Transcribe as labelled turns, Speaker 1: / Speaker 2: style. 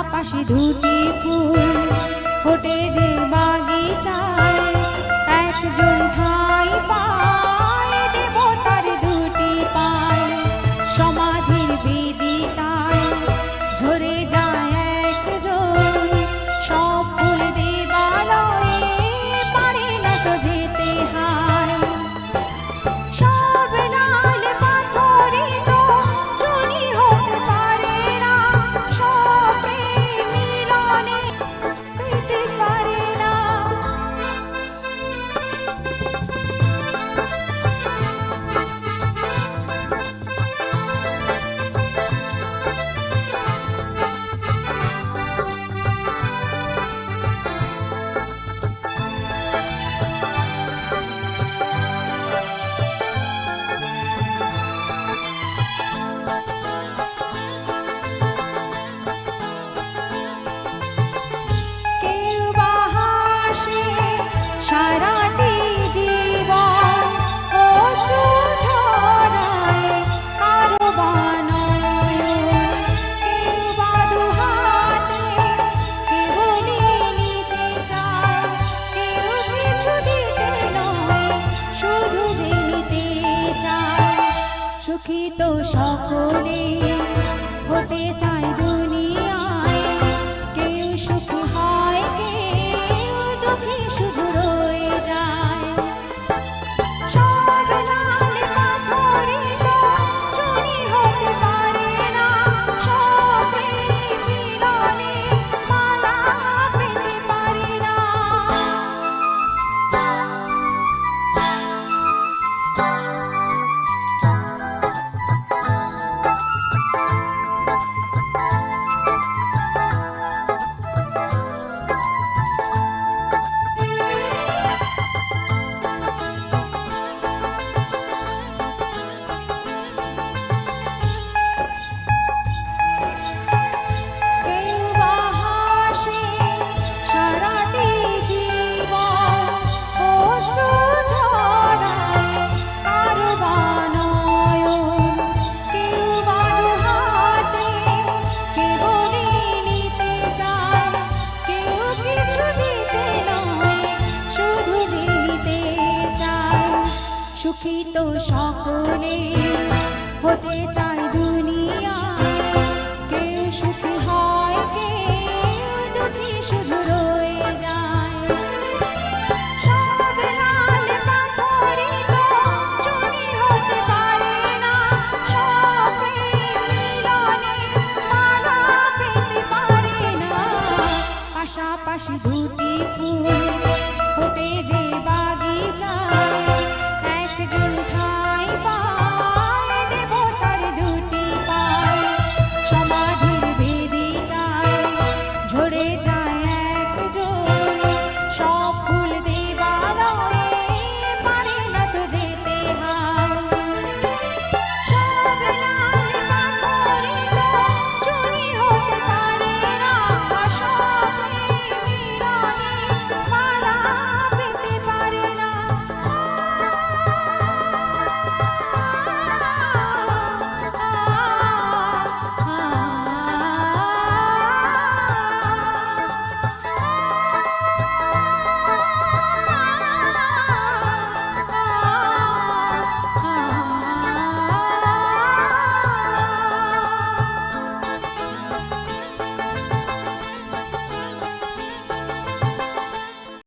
Speaker 1: পাশাপাশি দুটি ফুল ফোটে যে বাগিচায়, একজন ঠাই পায় দেবতার দুটি পায়, সমাধির বেদিটায় ঝরে যায় একজন, সব ফুল দেবালয়ে পারে না তো যেতে হায়। সব লাল পাথরে তো চুনি হতে পারে না, সব প্রেম মিলনে হইতে পারে না। কেউ বা হাসে সারাটি জীবন, অশ্রু ঝরায় কারো বা নয়ন, কেউ বা দুহাতে কেবলই নিতে চায়, কেউ কিছু দিতে নয় শুধু যে নিতে চায়। সুখী তো সকলে হতে চায় দুনিয়ায়, কেউ সুখী হয় কেউ দুঃখী শুধু রয়ে যায়। সব লাল পাথরে তো চুনি হতে পারে না, সব প্রেম মিলনে মালা পেতে পারে না। কেউ বা হাসে সারাটি জীবন, অশ্রু ঝরায় কারো বা নয়ন, কেউ বা দুহাতে কেবলই নিতে চায়, কেউ কিছু দিতে নয় শুধু যে নিতে চায়। সুখী তো সকলে হতে চায় দুনিয়ায়, কেউ সুখী হয় কেউ দুঃখী শুধু রয়ে যায়। সব লাল পাথরে তো চুনি হতে পারে না, সব প্রেম মিলনে মালা পেতে পারে না। পাশাপাশি দুটি ফুল